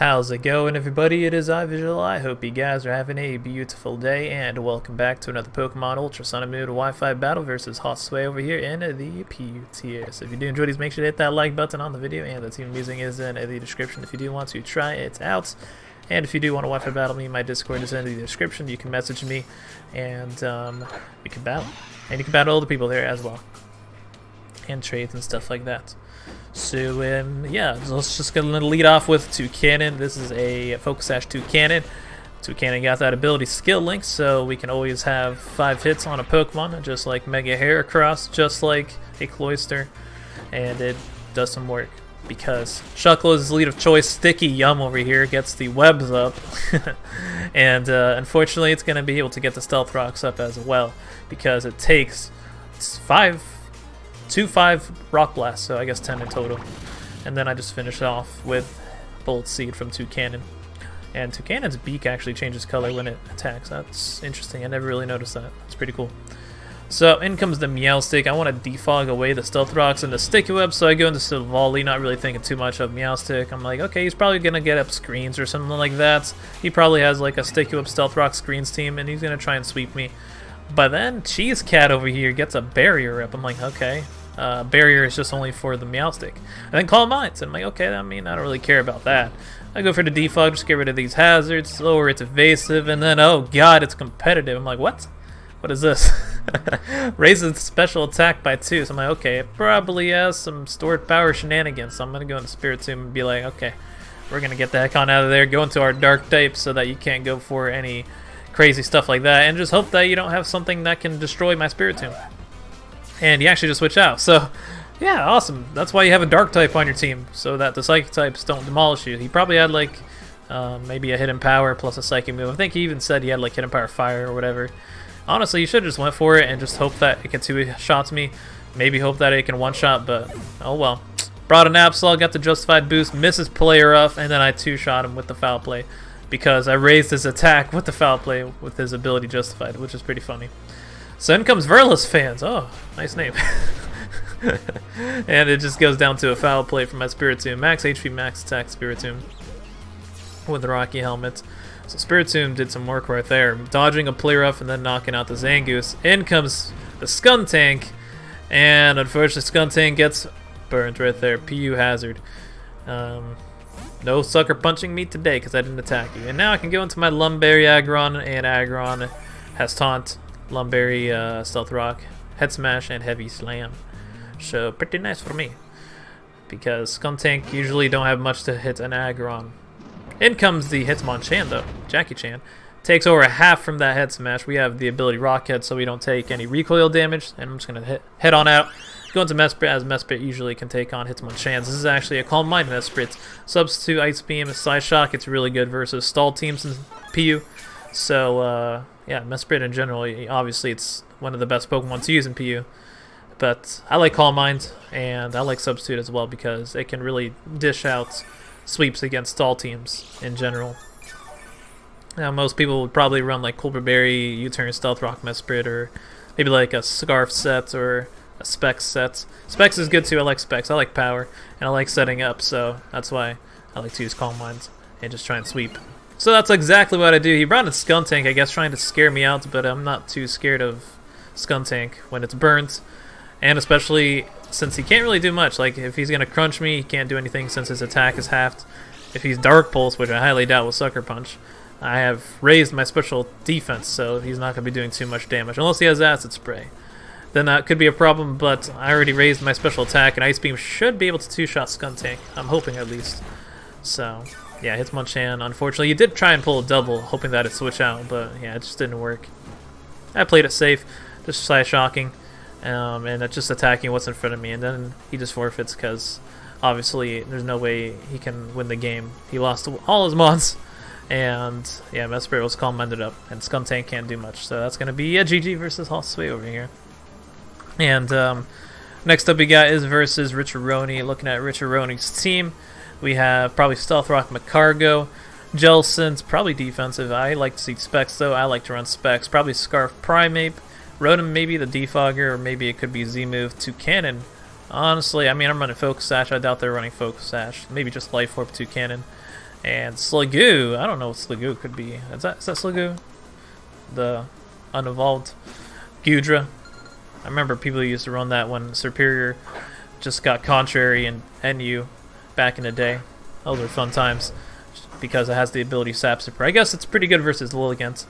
How's it going, everybody? It is iVisual. I hope you guys are having a beautiful day, and welcome back to another Pokemon Ultra Sun and Moon Wi-Fi battle versus Josue over here in the PU tier. So if you do enjoy these, make sure to hit that like button on the video, and the team I'm using is in the description if you do want to try it out. And if you do want to Wi-Fi battle me, my Discord is in the description. You can message me, and we can battle. And you can battle other people there as well, and trades and stuff like that. So yeah, let's just gonna lead off with Toucannon. This is a Focus Sash Toucannon. Toucannon got that ability skill link, so we can always have 5 hits on a Pokemon, just like Mega Heracross, just like a Cloyster, and it does some work because Shuckle lead of choice. Sticky Yum over here gets the webs up, and unfortunately, it's gonna be able to get the Stealth Rocks up as well because it takes 5 Rock Blast, so I guess 10 in total. And then I just finish off with Bullet Seed from Toucannon. And Toucannon's beak actually changes color when it attacks. That's interesting. I never really noticed that. It's pretty cool. So in comes the Meowstic. I want to defog away the Stealth Rocks and the Sticky Web, so I go into Silvally, not really thinking too much of Meowstic. I'm like, okay, he's probably going to get up screens or something like that. He probably has like a Sticky Web Stealth Rock screens team, and he's going to try and sweep me. But then Cheese Cat over here gets a barrier up. I'm like, okay. Barrier is just only for the Meowstic. And then Calm Minds, and I'm like, okay, I mean, I don't really care about that. I go for the defog, just get rid of these hazards, lower its evasive, and then, oh god, it's competitive. I'm like, what? What is this? Raises special attack by 2, so I'm like, okay, it probably has some stored power shenanigans, so I'm going to go into Spiritomb and be like, okay, we're going to get the heck on out of there, go into our Dark type so that you can't go for any crazy stuff like that, and just hope that you don't have something that can destroy my Spiritomb. And you actually just switch out. So, yeah, awesome. That's why you have a Dark type on your team, so that the Psychic types don't demolish you. He probably had, like, maybe a Hidden Power plus a Psychic move. I think he even said he had, like, Hidden Power Fire or whatever. Honestly, you should have just went for it and just hope that it can 2-shots me. Maybe hope that it can 1-shot, but oh well. Brought an Absol, got the Justified boost, misses Play Rough, and then I 2-shot him with the Foul Play because I raised his attack with the Foul Play with his ability Justified, which is pretty funny. So in comes Verlis Fans. Oh, nice name. And it just goes down to a Foul Play from my Spiritomb. Max HP, max attack Spiritomb with the Rocky Helmet. So Spiritomb did some work right there. Dodging a Play Rough and then knocking out the Zangoose. In comes the Skuntank. And unfortunately Skuntank gets burned right there. PU hazard. No sucker punching me today because I didn't attack you. And now I can go into my Lumberry Aggron, and Aggron has Taunt, Lumberry, Stealth Rock, Head Smash, and Heavy Slam. So pretty nice for me, because Skuntank usually don't have much to hit an Aggron. In comes the Hitmonchan though. Jackie Chan takes over half from that Head Smash. We have the ability Rock Head, so we don't take any recoil damage. And I'm just gonna head on out. Go into Mesprit, as Mesprit usually can take on Hitmonchan. This is actually a Calm Mind Mesprit. Substitute Ice Beam, Side Shock. It's really good versus stall teams in PU. So yeah, Mesprit in general, obviously it's one of the best Pokemon to use in PU. But I like Calm Mind, and I like Substitute as well because it can really dish out sweeps against stall teams in general. Now, most people would probably run like Colbur Berry, U-Turn, Stealth Rock Mesprit, or maybe like a Scarf set or a Specs set. Specs is good too. I like Specs. I like power, and I like setting up, so that's why I like to use Calm Mind and just try and sweep. So that's exactly what I do. He brought in Skuntank, I guess, trying to scare me out, but I'm not too scared of Skuntank when it's burnt. And especially since he can't really do much. Like, if he's going to crunch me, he can't do anything since his attack is halved. If he's Dark Pulse, which I highly doubt will Sucker Punch, I have raised my special defense, so he's not going to be doing too much damage. Unless he has Acid Spray. Then that could be a problem, but I already raised my special attack, and Ice Beam should be able to 2-shot Skuntank. I'm hoping, at least. So yeah, Hitmonchan, unfortunately, you did try and pull a double, hoping that it'd switch out, but yeah, it just didn't work. I played it safe, just Side Shocking, and just attacking what's in front of me, and then he just forfeits because obviously there's no way he can win the game. He lost all his mons, and yeah, Mesprit was Calm Minded up, and Skuntank can't do much, so that's going to be a GG versus Josue over here. And next up we got is versus Richeroni. Looking at Richeroni's team, we have probably Stealth Rock McCargo, Jelson's probably defensive. I like to see Specs though. I like to run Specs. Probably Scarf Primeape, Rotom maybe the Defogger, or maybe it could be Z-Move. Toucannon. Honestly, I mean, I'm running Focus Sash. I doubt they're running Focus Sash. Maybe just Life Orb Toucannon. And Sliggoo, I don't know what Sliggoo could be. Is that Sliggoo? The unevolved Gudra. I remember people who used to run that when Superior just got Contrary and NU back in the day. Those were fun times because it has the ability Sap Super. I guess it's pretty good versus Lilligant.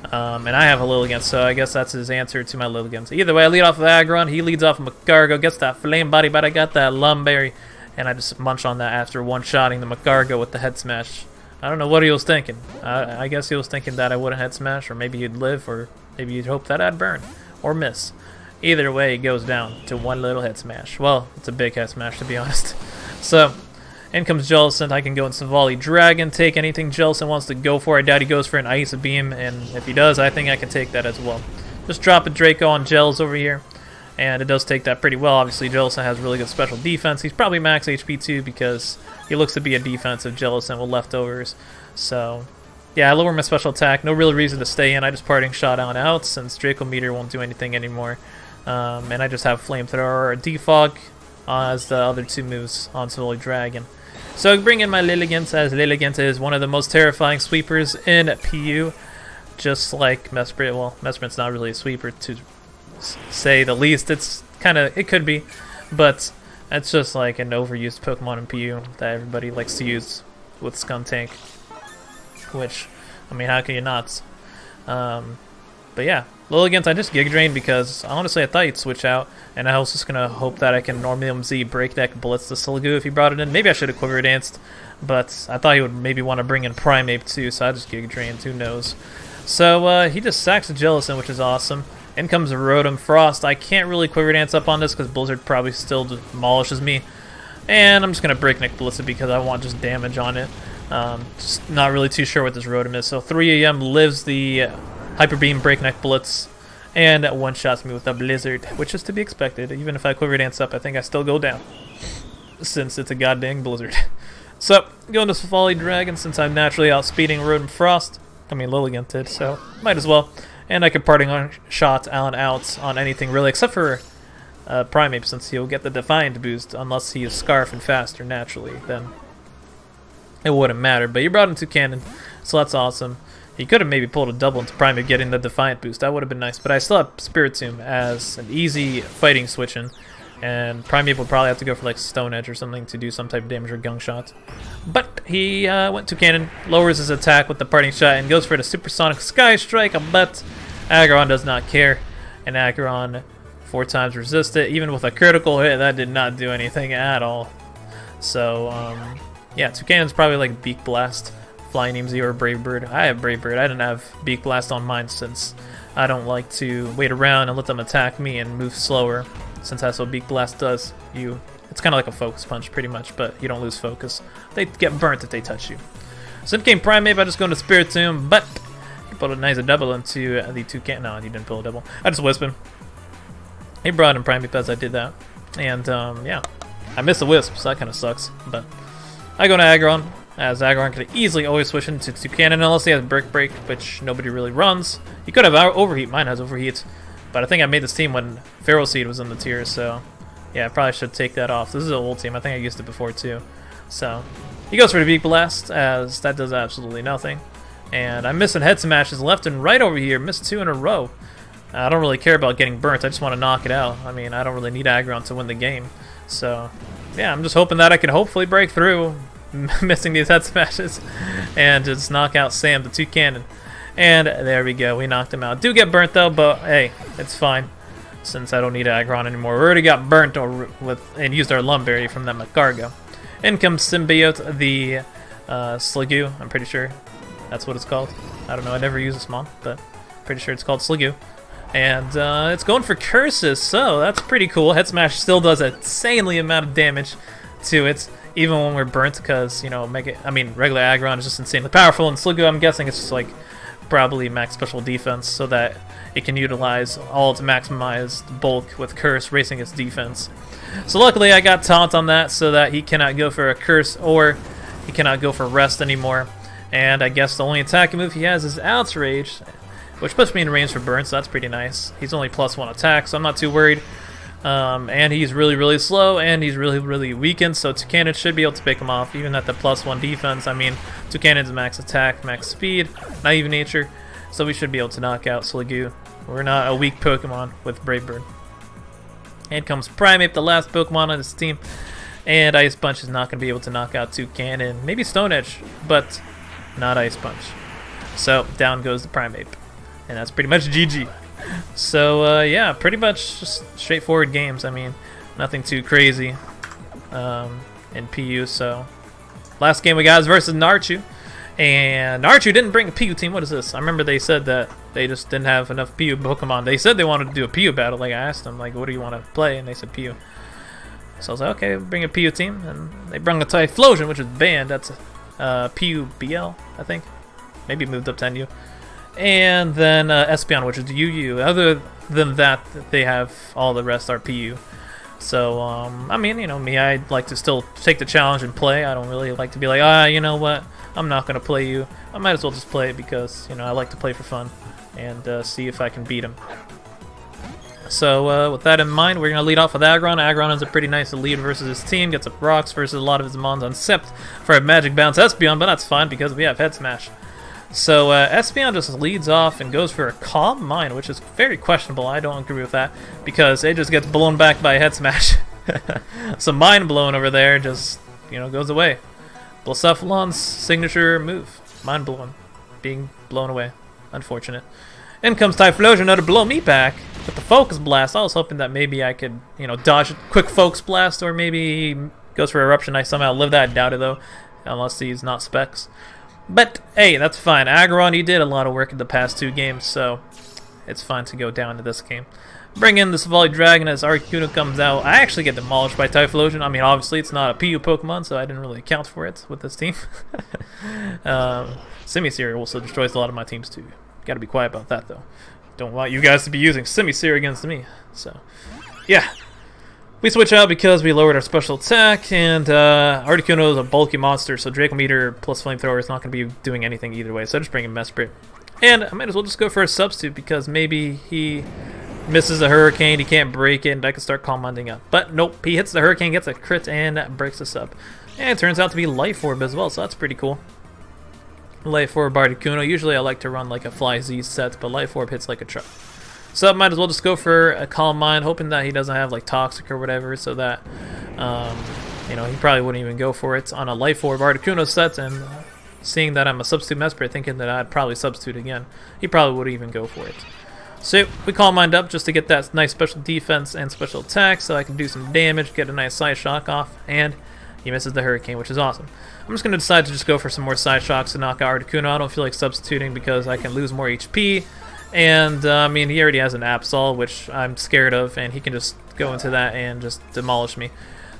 And I have a Lilligant, so I guess that's his answer to my Lilligant. Either way, I lead off with Aggron, he leads off with Magcargo, gets that Flame Body, but I got that Lumberry, and I just munch on that after one-shotting the Magcargo with the Head Smash. I don't know what he was thinking. I guess he was thinking that I wouldn't Head Smash, or maybe he'd live, or maybe he'd hope that I'd burn, or miss. Either way, it goes down to one little Head Smash. Well, it's a big Head Smash, to be honest. So, in comes Jellicent. I can go in Savali Dragon, take anything Jellicent wants to go for. I doubt he goes for an Ice Beam, and if he does, I think I can take that as well. Just drop a Draco on Gels over here, and it does take that pretty well. Obviously, Jellicent has really good special defense. He's probably max HP too because he looks to be a defensive Jellicent with leftovers. So, yeah, I lower my special attack. No real reason to stay in. I just Parting Shot on out since Draco Meteor won't do anything anymore. And I just have Flamethrower or Defog as the other two moves on Savali Dragon. So I bring in my Lilligant, as Lilligant is one of the most terrifying sweepers in PU. Just like Mesprit. Well, Mesprint's not really a sweeper to say the least. It's kind of, it could be, but it's just like an overused Pokemon in PU that everybody likes to use with Skuntank. Which, I mean, how can you not? But yeah, Lilligant, I just Giga Drain because honestly I thought you'd switch out, and I was just gonna hope that I can Normium Z Breakneck Blitz the Sliggoo if he brought it in. Maybe I should have Quiver Danced, but I thought he would maybe want to bring in Primeape too, so I just Giga Drained, who knows. So he just sacks a Jellicent, which is awesome. In comes a Rotom Frost. I can't really Quiver Dance up on this because Blizzard probably still demolishes me, and I'm just gonna Breakneck Blitz it because I want just damage on it. Just not really too sure what this Rotom is. So 3 AM lives the Hyper Beam Breakneck Blitz, and one-shots me with a Blizzard, which is to be expected. Even if I Quiver Dance up, I think I still go down, since it's a goddamn Blizzard. So, going to Savali Dragon, since I'm naturally outspeeding Rotom Frost. I mean, Lilligant did, so might as well. And I could Parting Shot Alan out on anything, really, except for Primeape, since he'll get the Defiant boost, unless he is Scarf and faster, naturally, then it wouldn't matter. But you brought him to Cannon, so that's awesome. He could have maybe pulled a double into Primeape getting the Defiant boost. That would have been nice. But I still have Spiritomb as an easy fighting switch in. And Primeape would probably have to go for like Stone Edge or something to do some type of damage or Gunk Shot. But he went to Cannon, lowers his attack with the Parting Shot, and goes for the Supersonic Sky Strike. But Aggron does not care. And Aggron 4 times resisted. Even with a critical hit, that did not do anything at all. So, yeah, Toucannon's probably like Beak Blast. Flying Eamsy or Brave Bird. I have Brave Bird. I didn't have Beak Blast on mine since I don't like to wait around and let them attack me and move slower, since that's what Beak Blast does. It's kind of like a Focus Punch pretty much, but you don't lose focus. They get burnt if they touch you. So in came Primeape. I just go into Spiritomb, but he pulled a nice double into the Toucannon. No, he didn't pull a double. I just Wisp him. He brought in Primeape as I did that. And yeah, I missed the Wisp, so that kind of sucks. But I go to Aggron, as Aggron could easily always switch into Toucannon unless he has Brick Break, which nobody really runs. He could have Overheat. Mine has Overheat. But I think I made this team when Feral Seed was in the tier, so yeah, I probably should take that off. This is an old team. I think I used it before too. So he goes for the Beak Blast, as that does absolutely nothing. And I'm missing Head Smashes left and right over here. Missed 2 in a row. I don't really care about getting burnt. I just want to knock it out. I mean, I don't really need Aggron to win the game. So yeah, I'm just hoping that I can hopefully break through, missing these Head Smashes, and just knock out Sam the Toucannon. And there we go, we knocked him out. Do get burnt though, but hey, it's fine, since I don't need Aggron anymore. We already got burnt and used our Lumberry from that Magcargo. In comes Symbiote, the Sliggoo, I'm pretty sure that's what it's called. I don't know, I never use a Smog, but pretty sure it's called Sliggoo. And it's going for Curses, so that's pretty cool. Head Smash still does an insanely amount of damage to it, even when we're burnt, because, you know, regular Aggron is just insanely powerful, and Sliggoo, I'm guessing it's just like probably max special defense so that it can utilize all its maximized bulk with Curse, raising its defense. So luckily I got Taunt on that so that he cannot go for a Curse or he cannot go for Rest anymore. And I guess the only attacking move he has is Outrage, which puts me in range for burn, so that's pretty nice. He's only +1 attack, so I'm not too worried. And he's really, really slow, and he's really, really weakened, so Toucanon should be able to pick him off, even at the +1 defense. I mean, Toucanon's max attack, max speed, naive nature, so we should be able to knock out Sliggoo. We're not a weak Pokemon with Brave Bird. And comes Primeape, the last Pokemon on this team, and Ice Punch is not going to be able to knock out Toucanon. Maybe Stone Edge, but not Ice Punch. So, down goes the Primeape, and that's pretty much GG. So yeah, pretty much just straightforward games. I mean, nothing too crazy in PU. So last game we got is versus Narchu, and Narchu didn't bring a PU team. What is this? I remember they said that they just didn't have enough PU Pokemon. They said they wanted to do a PU battle. Like I asked them, like, what do you want to play? And they said PU. So I was like, okay, bring a PU team, and they brought a Typhlosion, which is banned. That's PU BL, I think. Maybe moved up to NU. And then Espeon, which is UU. Other than that, they have all the rest are PU. So, I mean, you know, me, I like to still take the challenge and play. I don't really like to be like, you know what, I'm not going to play you. I might as well just play it because, you know, I like to play for fun and see if I can beat him. So, with that in mind, we're going to lead off with Aggron. Aggron is a pretty nice lead versus his team. Gets up rocks versus a lot of his mons on Sept for a Magic Bounce Espeon, but that's fine because we have Head Smash. So Espeon just leads off and goes for a Calm Mind, which is very questionable. I don't agree with that because it just gets blown back by a Head Smash. So Mind Blown over there just, you know, goes away. Blacephalon's signature move, Mind Blown, being blown away. Unfortunate. In comes Typhlosion now to blow me back with the Focus Blast. I was hoping that maybe I could, you know, dodge a quick Focus Blast, or maybe he goes for Eruption. I somehow live that. I doubt it though, unless he's not Specs. But, hey, that's fine. Aggron, he did a lot of work in the past 2 games, so it's fine to go down to this game. Bring in the Savali Dragon as Articuno comes out. I actually get demolished by Typhlosion. I mean, obviously, it's not a PU Pokemon, so I didn't really account for it with this team. Simisear also destroys a lot of my teams, too. Gotta be quiet about that, though. Don't want you guys to be using Simisear against me. So, yeah. We switch out because we lowered our special attack, and Articuno is a bulky monster, so Draco Meteor plus Flamethrower is not going to be doing anything either way, so I just bring in Mesprit. And I might as well just go for a substitute because maybe he misses a Hurricane, he can't break it, and I can start Calm Minding up. But nope, he hits the Hurricane, gets a crit, and breaks us up. And it turns out to be Life Orb as well, so that's pretty cool. Life Orb Articuno. Usually I like to run like a Fly Z set, but Life Orb hits like a truck. So I might as well just go for a Calm Mind, hoping that he doesn't have like Toxic or whatever, so that you know, he probably wouldn't even go for it on a Life Orb Articuno set. And seeing that I'm a substitute Mesprit, thinking that I'd probably substitute again, he probably wouldn't even go for it. So we Calm Mind up just to get that nice special defense and special attack, so I can do some damage, get a nice Side Shock off, and he misses the Hurricane, which is awesome. I'm just going to decide to just go for some more Side Shocks to knock out Articuno. I don't feel like substituting because I can lose more HP. And, I mean, he already has an Absol, which I'm scared of, and he can just go into that and just demolish me.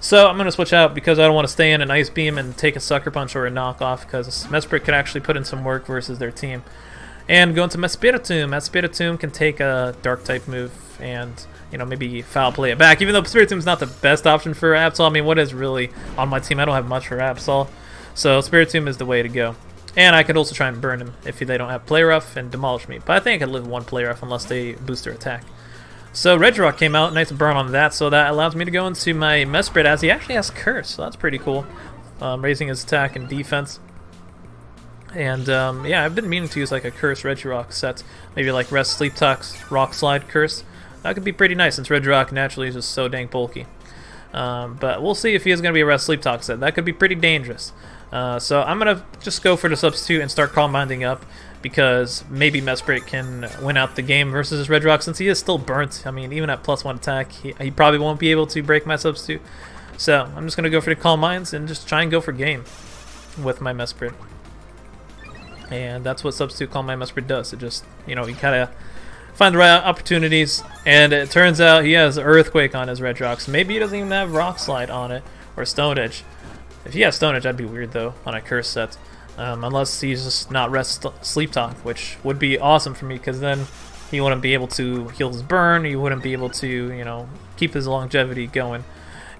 So I'm going to switch out because I don't want to stay in an Ice Beam and take a Sucker Punch or a knockoff, because Mesprit could actually put in some work versus their team. And go into Spiritomb. Spiritomb can take a Dark-type move and, you know, maybe Foul Play it back, even though Spiritomb's not the best option for Absol. I mean, what is really on my team? I don't have much for Absol. So Spiritomb is the way to go. And I could also try and burn him if they don't have Play Rough and demolish me. But I think I could live 1 Play Rough unless they boost their attack. So Regirock came out, nice burn on that, so that allows me to go into my Mesprit as he actually has Curse, so that's pretty cool. Raising his attack and defense. And yeah, I've been meaning to use like a Curse Regirock set. Maybe like Rest, Sleep Talk, Rock Slide, Curse. That could be pretty nice since Regirock naturally is just so dang bulky. But we'll see if he is going to be a Rest, Sleep Talk set. That could be pretty dangerous. So I'm going to just go for the substitute and start Calm Minding up, because maybe Mesprit can win out the game versus his Regirock since he is still burnt. I mean, even at +1 attack, he probably won't be able to break my substitute. So I'm just going to go for the Calm Minds and just try and go for game with my Mesprit. And that's what substitute Calm Mind Mesprit does. It just, you know, you kind of find the right opportunities, and it turns out he has Earthquake on his Regirock, so maybe he doesn't even have Rock Slide on it, or Stone Edge. If he has Stone Edge, that'd be weird though, on a Curse set. Unless he's just not Rest Sleep Talk, which would be awesome for me, because then he wouldn't be able to heal his burn, he wouldn't be able to, you know, keep his longevity going.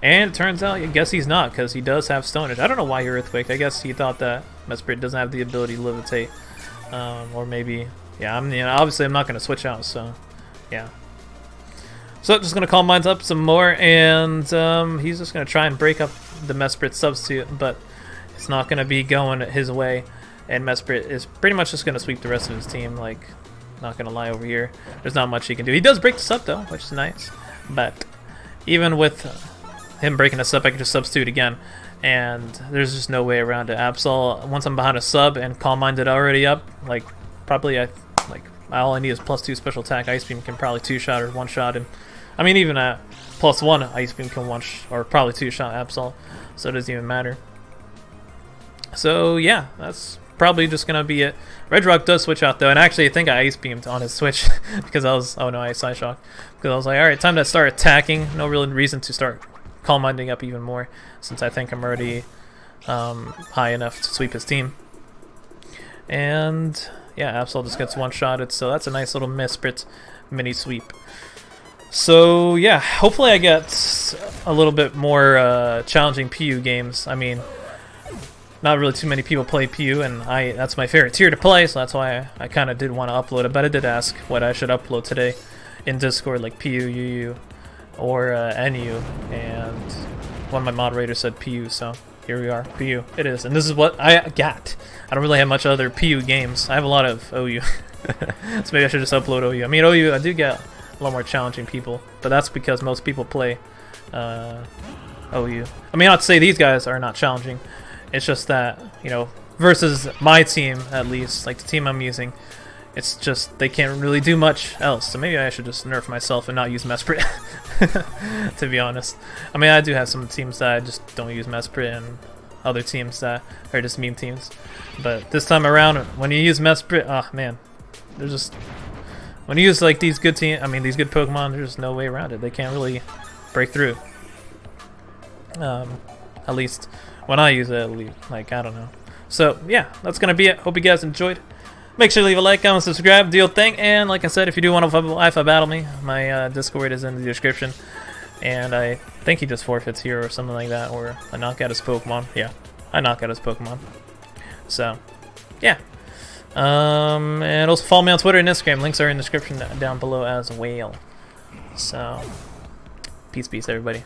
And it turns out, I guess he's not, because he does have Stone Edge. I don't know why he Earthquake. I guess he thought that Mesprit doesn't have the ability to levitate. Or maybe, yeah, you know, obviously I'm not going to switch out, so, yeah. So just gonna call mines up some more, and he's just gonna try and break up the Mesprit substitute, but it's not gonna be going his way. And Mesprit is pretty much just gonna sweep the rest of his team. Like, not gonna lie, over here, there's not much he can do. He does break the sub though, which is nice. But even with him breaking us up, I can just substitute again, and there's just no way around it. Absol, once I'm behind a sub and Calm Minded already up, like probably all I need is +2 special attack. Ice Beam can probably 2-shot or 1-shot, and I mean even at +1 Ice Beam can or probably 2-shot Absol, so it doesn't even matter. So yeah, that's probably just gonna be it. Red Rock does switch out though, and actually I think I Ice Beamed on his switch because I was, oh no, I Side Shock, because I was like, alright, time to start attacking. No real reason to start Calm Minding up even more, since I think I'm already high enough to sweep his team. And yeah, Absol just gets 1-shotted, so that's a nice little Mesprit mini sweep. So yeah, hopefully I get a little bit more challenging PU games. I mean, not really too many people play PU, and that's my favorite tier to play, so that's why I kind of did want to upload it. But I did ask what I should upload today in Discord, like PU, UU, or NU, and one of my moderators said PU, so here we are, PU. It is, and this is what I got. I don't really have much other PU games. I have a lot of OU, so maybe I should just upload OU. I mean, OU, I do get a lot more challenging people, but that's because most people play OU. I mean, not to say these guys are not challenging. It's just that, you know, versus my team, at least, like the team I'm using, it's just they can't really do much else. So maybe I should just nerf myself and not use Mesprit, to be honest. I mean, I do have some teams that I just don't use Mesprit, and other teams that are just meme teams. But this time around, when you use Mesprit, oh man, there's just, when you use like these good these good Pokemon, there's no way around it. They can't really break through. At least when I use it, like, I don't know. So yeah, that's gonna be it. Hope you guys enjoyed. Make sure to leave a like, comment, subscribe, do your thing, and like I said, if you do want to Wi-Fi battle me, my Discord is in the description, and I think he just forfeits here or something like that, or I knock out his Pokemon. Yeah, I knock out his Pokemon. So yeah, and also follow me on Twitter and Instagram. Links are in the description down below as well. So peace, everybody.